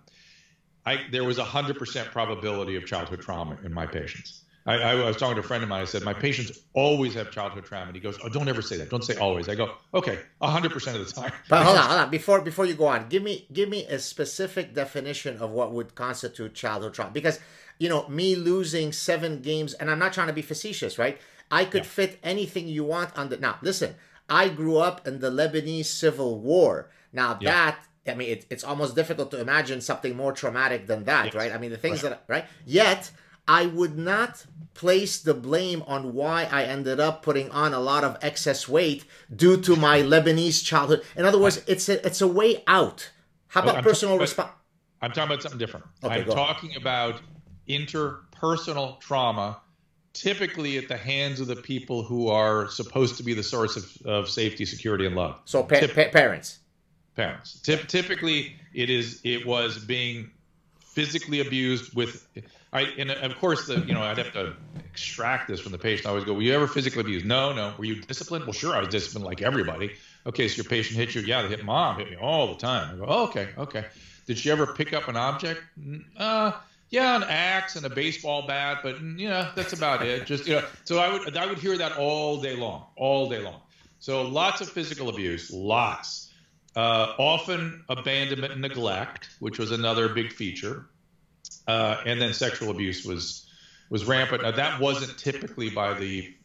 There was 100% probability of childhood trauma in my patients. I was talking to a friend of mine. I said, my patients always have childhood trauma. And he goes, oh, don't ever say that. Don't say always. I go, okay, 100% of the time. But hold on. Before you go on, give me a specific definition of what would constitute childhood trauma. Because, me losing 7 games, and I'm not trying to be facetious, right? I could fit anything you want on the... Now, listen, I grew up in the Lebanese Civil War. Now, it's almost difficult to imagine something more traumatic than that, right? I mean, the things right? Yet, I would not place the blame on why I ended up putting on a lot of excess weight due to my Lebanese childhood. In other words, it's a way out. How about personal response? I'm talking about something different. Okay, I'm talking about interpersonal trauma, typically at the hands of the people who are supposed to be the source of safety, security, and love. So parents. Parents. Typically, it was being physically abused with... and of course, I'd have to extract this from the patient. I always go, were you ever physically abused? No. Were you disciplined? Well, sure, I was disciplined like everybody. Okay, so your patient hit you? Yeah, they hit mom, hit me all the time. I go, oh, okay. Did she ever pick up an object? Yeah, an axe and a baseball bat, but that's about it. Just so I would hear that all day long. So lots of physical abuse, lots. Often abandonment and neglect, which was another big feature. And then sexual abuse was rampant. Now, that wasn't typically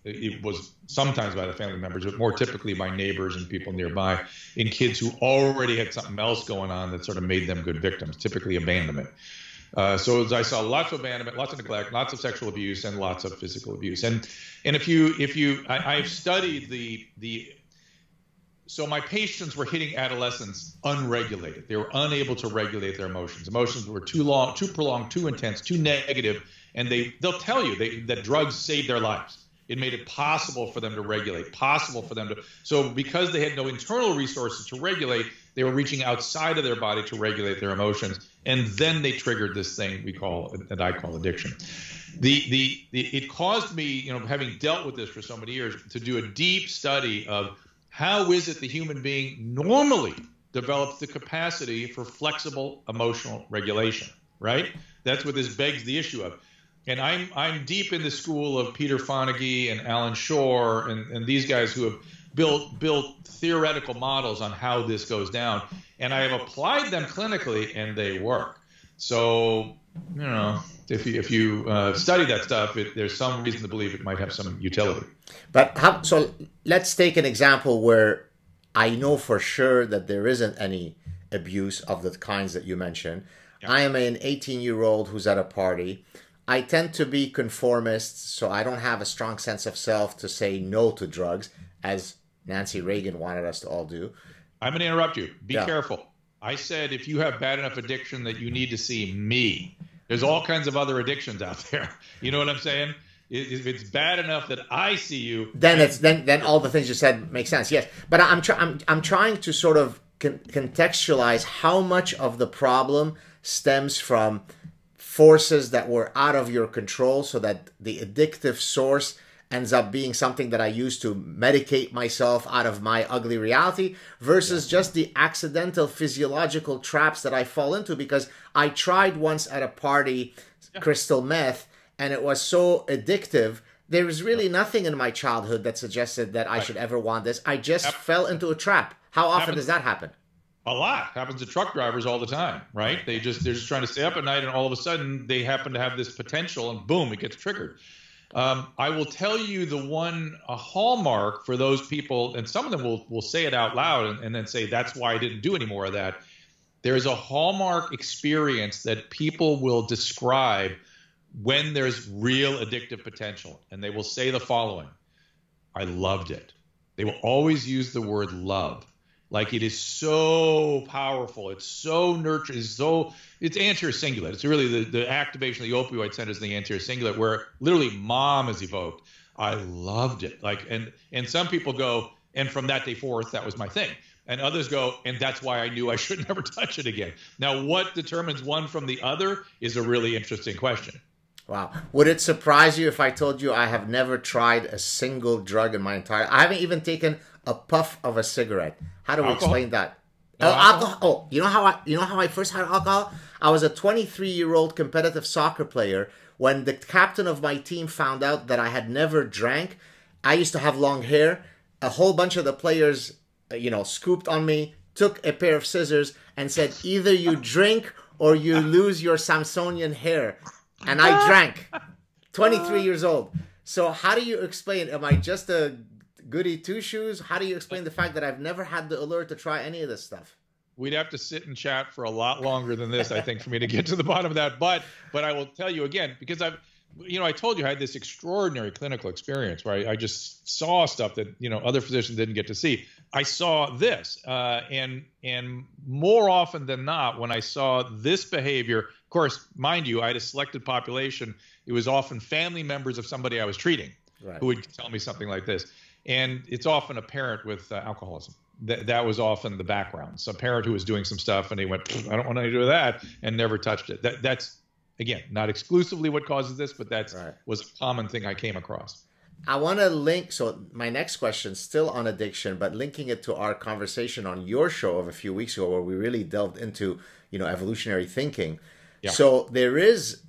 it was sometimes by the family members, but more typically by neighbors and people nearby in kids who already had something else going on that sort of made them good victims, typically abandonment. So I saw lots of abandonment, lots of neglect, lots of sexual abuse, and lots of physical abuse. And I've studied so my patients were hitting adolescence unregulated. They were unable to regulate their emotions. Emotions were too long, too prolonged, too intense, too negative, and they'll tell you that drugs saved their lives. It made it possible for them to regulate, so because they had no internal resources to regulate, they were reaching outside of their body to regulate their emotions, and then they triggered this thing that I call addiction. It caused me, having dealt with this for so many years, to do a deep study of how is it the human being normally develops the capacity for flexible emotional regulation, right? That's what this begs the issue of. And I'm deep in the school of Peter Fonagy and Alan Shore and these guys who have built theoretical models on how this goes down. And I have applied them clinically, and they work. So, if you study that stuff, there's some reason to believe it might have some utility. But so let's take an example where I know for sure that there isn't any abuse of the kinds that you mentioned. Yeah. I am an 18-year-old who's at a party. I tend to be conformist, so I don't have a strong sense of self to say no to drugs, as Nancy Reagan wanted us to all do. I'm going to interrupt you. Be careful. I said if you have bad enough addiction that you need to see me. There's all kinds of other addictions out there. You know what I'm saying? If it's bad enough that I see you, then all the things you said make sense. Yes, but I'm trying to sort of contextualize how much of the problem stems from forces that were out of your control, so that the addictive source ends up being something that I use to medicate myself out of my ugly reality, versus just the accidental physiological traps that I fall into because I tried once at a party crystal meth, and it was so addictive. There was really nothing in my childhood that suggested that I should ever want this. I just fell into a trap. How often does that happen? A lot. Happens to truck drivers all the time, right? They're just trying to stay up at night, and all of a sudden they happen to have this potential, and boom, it gets triggered. I will tell you a hallmark for those people, and some of them will say it out loud and then say, that's why I didn't do any more of that. There is a hallmark experience that people will describe when there's real addictive potential, and they will say the following: I loved it. They will always use the word love. Like, it is so powerful. It's so nurturing. It's anterior cingulate. It's really the activation of the opioid center is the anterior cingulate, where literally mom is evoked. I loved it. And some people go, and from that day forth, that was my thing. And others go, and that's why I knew I should never touch it again. Now, what determines one from the other is a really interesting question. Wow. Would it surprise you if I told you I have never tried a single drug in my entire... I haven't even taken a puff of a cigarette. How do we explain that? Oh, alcohol. Oh, you know how I first had alcohol? I was a 23-year-old competitive soccer player. When the captain of my team found out that I had never drank, I used to have long hair. A whole bunch of the players, scooped on me, took a pair of scissors, and said, "Either you drink or you lose your Samsonian hair." And I drank. 23 years old. So how do you explain? Am I just a goody two-shoes? How do you explain the fact that I've never had the allure to try any of this stuff? We'd have to sit and chat for a lot longer than this, I think, for me to get to the bottom of that. But I will tell you again, because I told you I had this extraordinary clinical experience where I just saw stuff that, other physicians didn't get to see. I saw this, and more often than not, when I saw this behavior, of course, mind you, I had a selected population. It was often family members of somebody I was treating who would tell me something like this. And it's often a parent with alcoholism. That was often the background. So a parent who was doing some stuff and he went, "I don't want to do that," and never touched it. That's, again, not exclusively what causes this, but that was a common thing I came across. I want to link, so my next question, still on addiction, but linking it to our conversation on your show of a few weeks ago where we really delved into, evolutionary thinking. Yeah. So there is...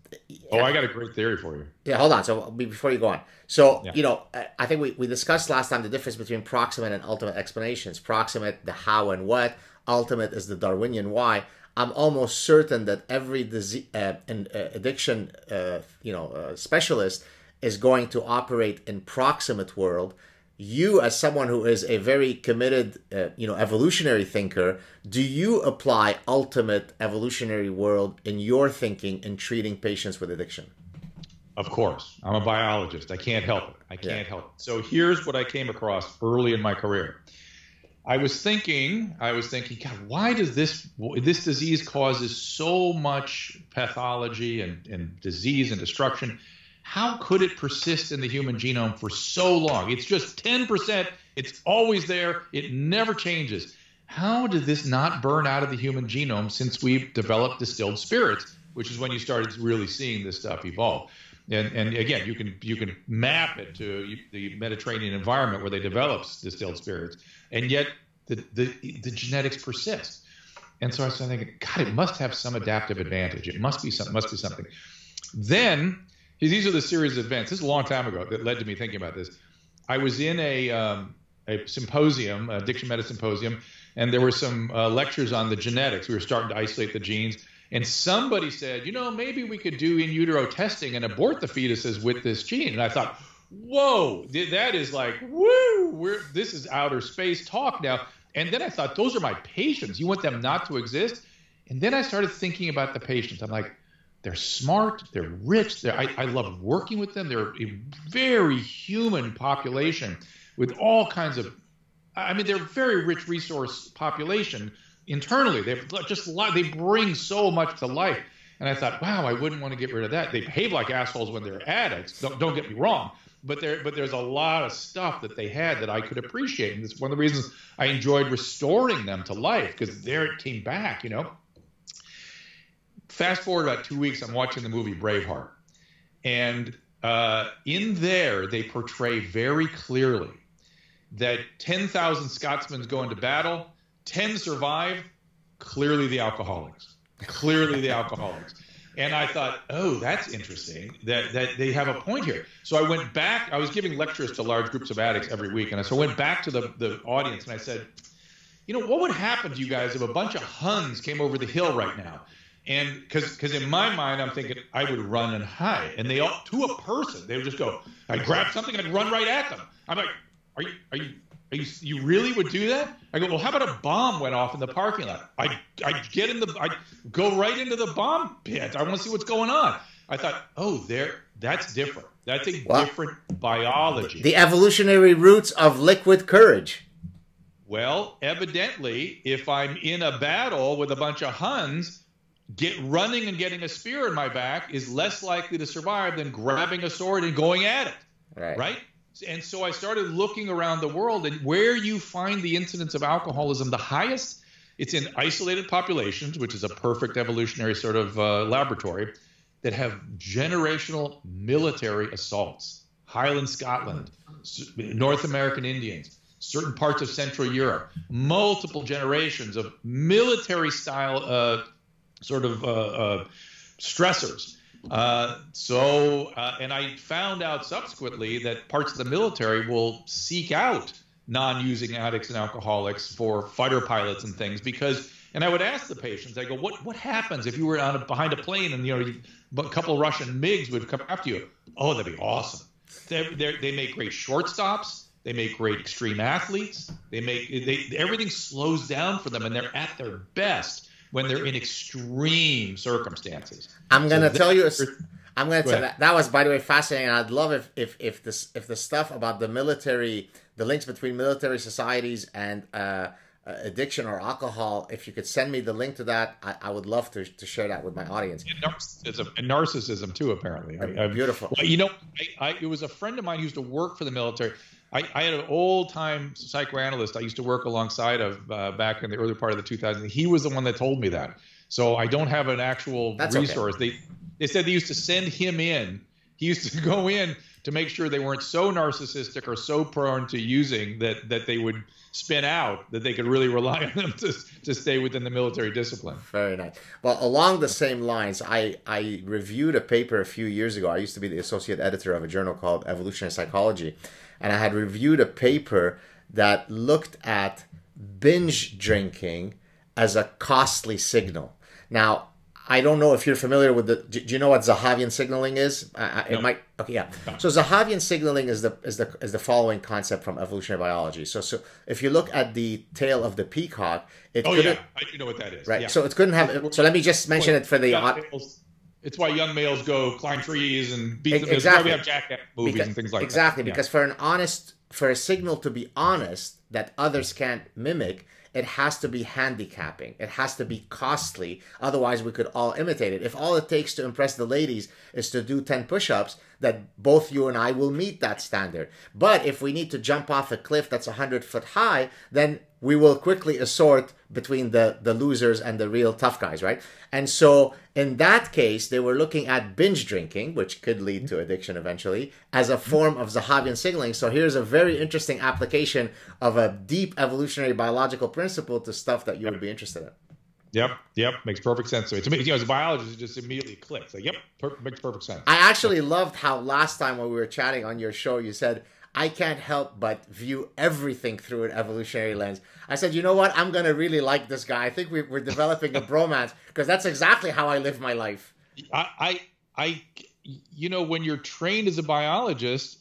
Oh, I got a great theory for you. Yeah, hold on. So before you go on. So, I think we discussed last time the difference between proximate and ultimate explanations. Proximate, the how and what. Ultimate is the Darwinian why. I'm almost certain that every addiction, specialist is going to operate in proximate world. You, as someone who is a very committed, evolutionary thinker, do you apply ultimate evolutionary world in your thinking in treating patients with addiction? Of course. I'm a biologist. I can't help it. I can't help it. So here's what I came across early in my career. I was thinking, God, why does this disease causes so much pathology and disease and destruction? How could it persist in the human genome for so long? It's just 10%. It's always there. It never changes. How did this not burn out of the human genome since we've developed distilled spirits, which is when you started really seeing this stuff evolve? And again, you can map it to the Mediterranean environment where they develop distilled spirits, and yet the genetics persist. And so I started thinking, God, it must have some adaptive advantage. It must be something. Then these are the series of events. This is a long time ago that led to me thinking about this. I was in a symposium, addiction medicine symposium, and there were some lectures on the genetics. We were starting to isolate the genes. And somebody said, maybe we could do in utero testing and abort the fetuses with this gene. And I thought, whoa, that is like, woo, this is outer space talk now. And then I thought, those are my patients. You want them not to exist? And then I started thinking about the patients. I'm like, they're smart, they're rich, I love working with them. They're a very human population with all kinds of, they're a very rich resource population internally. They bring so much to life. And I thought, wow, I wouldn't want to get rid of that. They behave like assholes when they're addicts. Don't get me wrong. But there's a lot of stuff that they had that I could appreciate. And it's one of the reasons I enjoyed restoring them to life, because there it came back, Fast forward about 2 weeks, I'm watching the movie Braveheart. And in there, they portray very clearly that 10,000 Scotsmen go into battle, 10 survive, clearly the alcoholics. And I thought, oh, that's interesting that they have a point here. So I went back. I was giving lectures to large groups of addicts every week. And so I went back to the audience and I said, what would happen to you guys if a bunch of Huns came over the hill right now? And because in my mind, I'm thinking I would run and hide. And they all, to a person, they would just go, I'd grab something and I'd run right at them. I'm like, you really would do that? I go, well, how about a bomb went off in the parking lot? I'd go right into the bomb pit. I want to see what's going on. I thought, oh, that's different. That's a different biology. The evolutionary roots of liquid courage. Well, evidently, if I'm in a battle with a bunch of Huns, running and getting a spear in my back is less likely to survive than grabbing a sword and going at it. Right? And so I started looking around the world, and where you find the incidence of alcoholism the highest, it's in isolated populations, which is a perfect evolutionary sort of laboratory, that have generational military assaults. Highland Scotland, North American Indians. certain parts of Central Europe, multiple generations of military-style stressors. And I found out subsequently that parts of the military will seek out non-using addicts and alcoholics for fighter pilots and things because, and I would ask the patients, I go, what happens if you were behind a plane and, a couple of Russian MiGs would come after you? Oh, that'd be awesome. They make great shortstops. They make great extreme athletes. Everything slows down for them and they're at their best when they're in extreme circumstances. I'm going to tell you that was, by the way, fascinating. I'd love if the stuff about the military, the links between military societies and addiction or alcohol, if you could send me the link to that, I would love to share that with my audience. And narcissism too, apparently. Beautiful. It was a friend of mine who used to work for the military. I had an old-time psychoanalyst I used to work alongside of back in the early part of the 2000s. He was the one that told me that. So I don't have an actual resource. Okay. They said they used to send him in. He used to go in to make sure they weren't so narcissistic or so prone to using that they would spin out, that they could really rely on them to stay within the military discipline. Very nice. Well, along the same lines, I reviewed a paper a few years ago. I used to be the associate editor of a journal called Evolutionary Psychology. And I had reviewed a paper that looked at binge drinking as a costly signal. Now, I don't know if you're familiar with do you know what Zahavian signaling is? It might. Okay, yeah. No. So Zahavian signaling is the following concept from evolutionary biology. So if you look at the tail of the peacock, I do know what that is. Right. Yeah. So it couldn't have. So let me just mention it for the. It's why young males go climb trees and beat them. Exactly. That's why we have jackass movies and things like that. Exactly, because for a signal to be honest that others can't mimic, it has to be handicapping. It has to be costly. Otherwise, we could all imitate it. If all it takes to impress the ladies is to do 10 push-ups, that both you and I will meet that standard. But if we need to jump off a cliff that's 100 foot high, then we will quickly assort between the losers and the real tough guys, right? And so in that case, they were looking at binge drinking, which could lead to addiction eventually, as a form of Zahavian signaling. So here's a very interesting application of a deep evolutionary biological principle to stuff that you would be interested in. Yep. Makes perfect sense to me. As a biologist, it just immediately clicks. Like, makes perfect sense. I actually loved how last time when we were chatting on your show, you said, I can't help but view everything through an evolutionary lens. I said, you know what? I'm going to really like this guy. I think we're developing a bromance because that's exactly how I live my life. When you're trained as a biologist,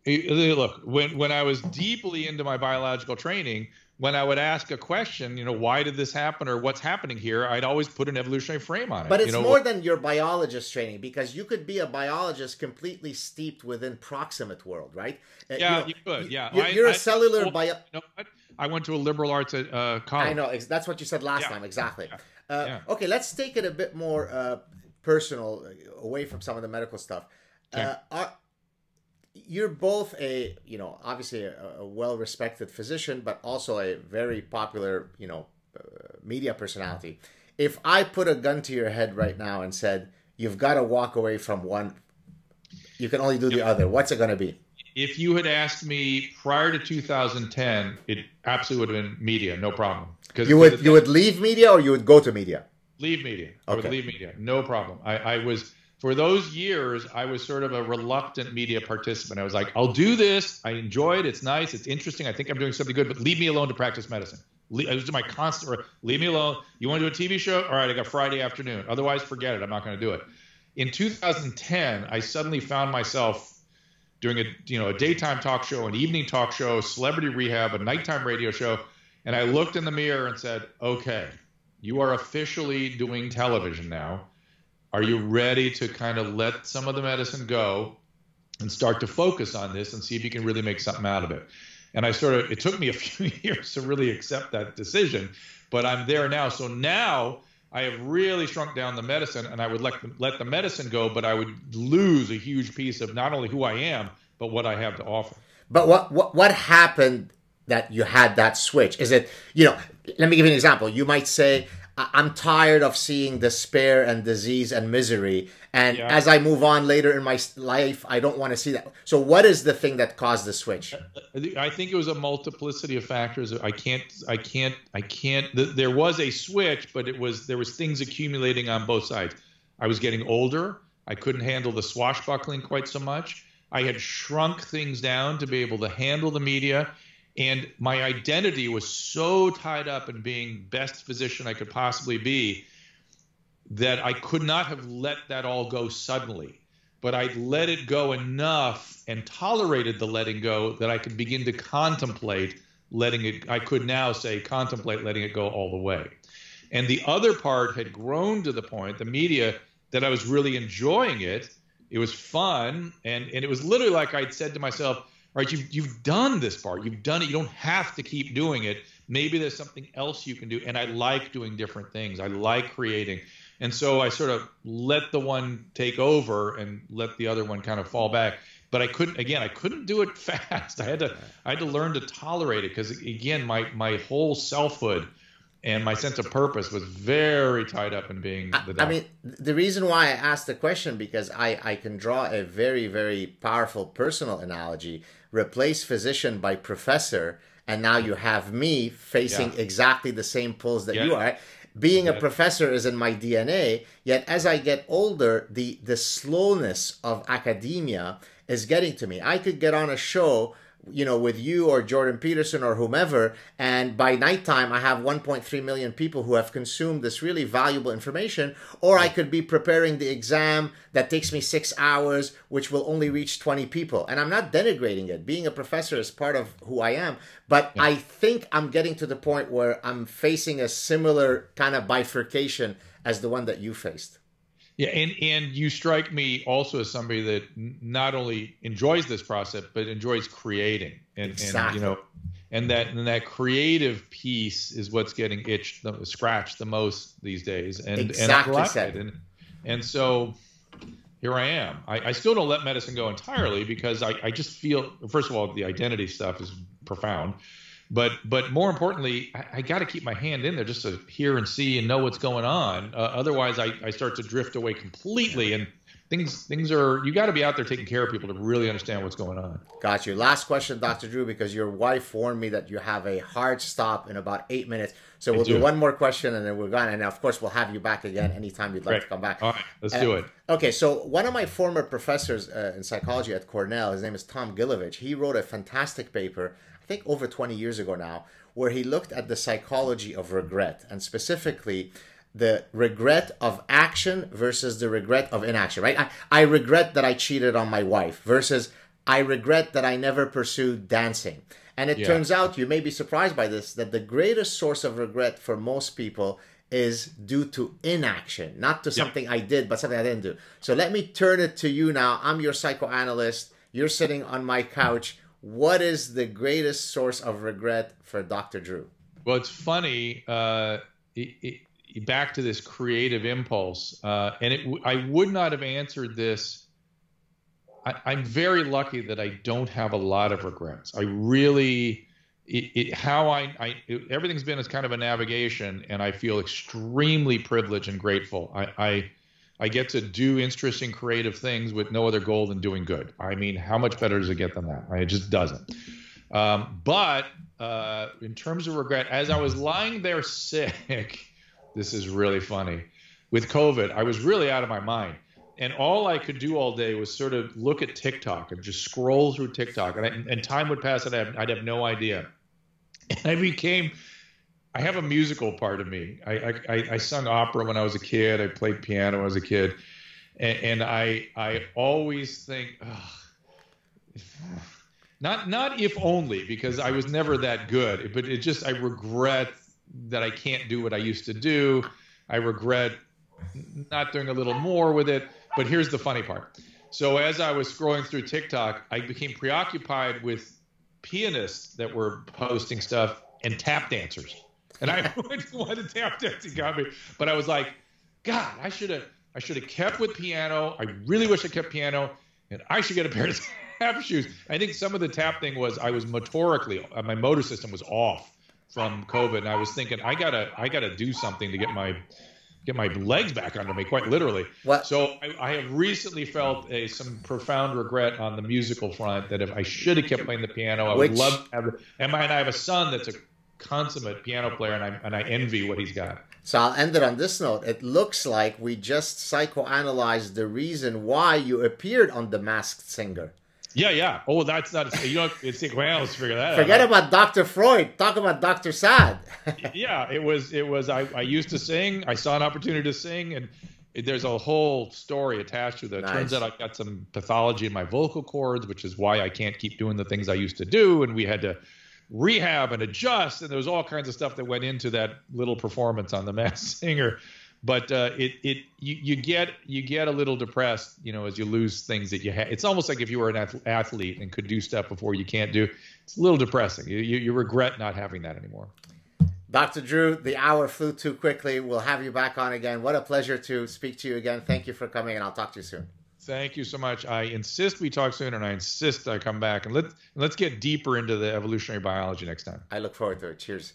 look, when I was deeply into my biological training, when I would ask a question, why did this happen or what's happening here, I'd always put an evolutionary frame on it. But it's more than your biologist training, because you could be a biologist completely steeped within proximate world, right? Yeah, you could. Yeah, you're a cellular bio. You know what? I went to a liberal arts college. I know that's what you said last time. Exactly. Yeah. Okay, let's take it a bit more personal, away from some of the medical stuff. Okay. You're both obviously a well-respected physician, but also a very popular, media personality. If I put a gun to your head right now and said, you've got to walk away from one, you can only do the other, what's it going to be? If you had asked me prior to 2010, it absolutely would have been media, no problem. You would leave media, or you would go to media? Leave media. Okay. I would leave media, no problem. I was... For those years, I was sort of a reluctant media participant. I was like, I'll do this. I enjoy it. It's nice. It's interesting. I think I'm doing something good, but leave me alone to practice medicine. It was my constant, leave me alone. You want to do a TV show? All right, I got Friday afternoon. Otherwise, forget it. I'm not going to do it. In 2010, I suddenly found myself doing a daytime talk show, an evening talk show, celebrity rehab, a nighttime radio show. And I looked in the mirror and said, okay, you are officially doing television now. Are you ready to kind of let some of the medicine go and start to focus on this and see if you can really make something out of it? And it took me a few years to really accept that decision, but I'm there now. So now I have really shrunk down the medicine, and I would let the medicine go, but I would lose a huge piece of not only who I am, but what I have to offer. But what happened that you had that switch? Is it, let me give you an example. You might say, I'm tired of seeing despair and disease and misery. And Yeah. as I move on later in my life, I don't want to see that. So what is the thing that caused the switch? I think it was a multiplicity of factors. I can't. There was a switch, but there was things accumulating on both sides. I was getting older. I couldn't handle the swashbuckling quite so much. I had shrunk things down to be able to handle the media. And my identity was so tied up in being best physician I could possibly be that I could not have let that all go suddenly. But I let it go enough and tolerated the letting go that I could begin to contemplate letting it. I could now say contemplate letting it go all the way. And the other part had grown to the point, the media, that I was really enjoying it. It was fun. And it was literally like I'd said to myself, all right, you've done this part. You've done it. You don't have to keep doing it. Maybe there's something else you can do. And I like doing different things. I like creating. And so I sort of let the one take over and let the other one kind of fall back. But I couldn't do it fast. I had to learn to tolerate it because, again, my whole selfhood and my sense of purpose was very tied up in being the doctor. I mean, the reason why I asked the question, because I can draw a very, very powerful personal analogy. Replace physician by professor, and now you have me facing exactly the same pulls that you are. Being a professor is in my DNA, yet as I get older, the slowness of academia is getting to me. I could get on a show, with you or Jordan Peterson or whomever, and by nighttime I have 1.3 million people who have consumed this really valuable information, or I could be preparing the exam that takes me 6 hours, which will only reach 20 people. And I'm not denigrating it. Being a professor is part of who I am, but I think I'm getting to the point where I'm facing a similar kind of bifurcation as the one that you faced. Yeah, and you strike me also as somebody that not only enjoys this process but enjoys creating, and that creative piece is what's getting scratched the most these days. And so here I am. I still don't let medicine go entirely because I just feel, first of all, the identity stuff is profound. But more importantly, I got to keep my hand in there just to hear and see and know what's going on. Otherwise, I start to drift away completely. And things are, you got to be out there taking care of people to really understand what's going on. Got you. Last question, Dr. Drew, because your wife warned me that you have a hard stop in about 8 minutes. So we'll do one more question and then we're gone. And of course, we'll have you back again anytime you'd like to come back. All right, let's do it. Okay, so one of my former professors in psychology at Cornell, his name is Tom Gilovich, he wrote a fantastic paper, I think over 20 years ago now, where he looked at the psychology of regret, and specifically the regret of action versus the regret of inaction, right? I regret that I cheated on my wife versus I regret that I never pursued dancing. And it turns out, you may be surprised by this, that the greatest source of regret for most people is due to inaction, not to something I did, but something I didn't do. So let me turn it to you now. I'm your psychoanalyst. You're sitting on my couch. What is the greatest source of regret for Dr. Drew? Well, it's funny. Back to this creative impulse, I would not have answered this. I'm very lucky that I don't have a lot of regrets. I really, everything's been as kind of a navigation, and I feel extremely privileged and grateful. I get to do interesting, creative things with no other goal than doing good. I mean, how much better does it get than that? It just doesn't. But in terms of regret, as I was lying there sick, this is really funny. With COVID, I was really out of my mind. And all I could do all day was sort of look at TikTok and just scroll through TikTok. And time would pass and I'd have no idea. And I have a musical part of me. I sung opera when I was a kid. I played piano when I was a kid. And I always think, not if only, because I was never that good. But I regret that I can't do what I used to do. I regret not doing a little more with it. But here's the funny part. So as I was scrolling through TikTok, I became preoccupied with pianists that were posting stuff and tap dancers. And I wanted tap dancing got me, but I was like, God, I should have kept with piano. I really wish I kept piano, and I should get a pair of tap shoes. I think some of the tap thing was I was motorically, my motor system was off. from COVID, and I was thinking I gotta do something to get my legs back under me, quite literally. What? So I have recently felt some profound regret on the musical front, that if I should have kept playing the piano, I would love to have it. And I have a son that's a consummate piano player, and I envy what he's got. So I'll end it on this note. It looks like we just psychoanalyzed the reason why you appeared on The Masked Singer. Yeah. Oh, that's not. It's psychoanalysts figure that out. Forget about Dr. Freud. Talk about Dr. Saad. Yeah, it was. I used to sing. I saw an opportunity to sing, and there's a whole story attached to that. It turns out I got some pathology in my vocal cords, which is why I can't keep doing the things I used to do, and we had to rehab and adjust, and there was all kinds of stuff that went into that little performance on The Masked Singer. But you get a little depressed, as you lose things that you have. It's almost like if you were an athlete and could do stuff before you can't do. It's a little depressing. You regret not having that anymore. Dr. Drew, the hour flew too quickly. We'll have you back on again. What a pleasure to speak to you again. Thank you for coming, and I'll talk to you soon. Thank you so much. I insist we talk soon, and I insist I come back, and let's get deeper into the evolutionary biology next time. I look forward to it. Cheers.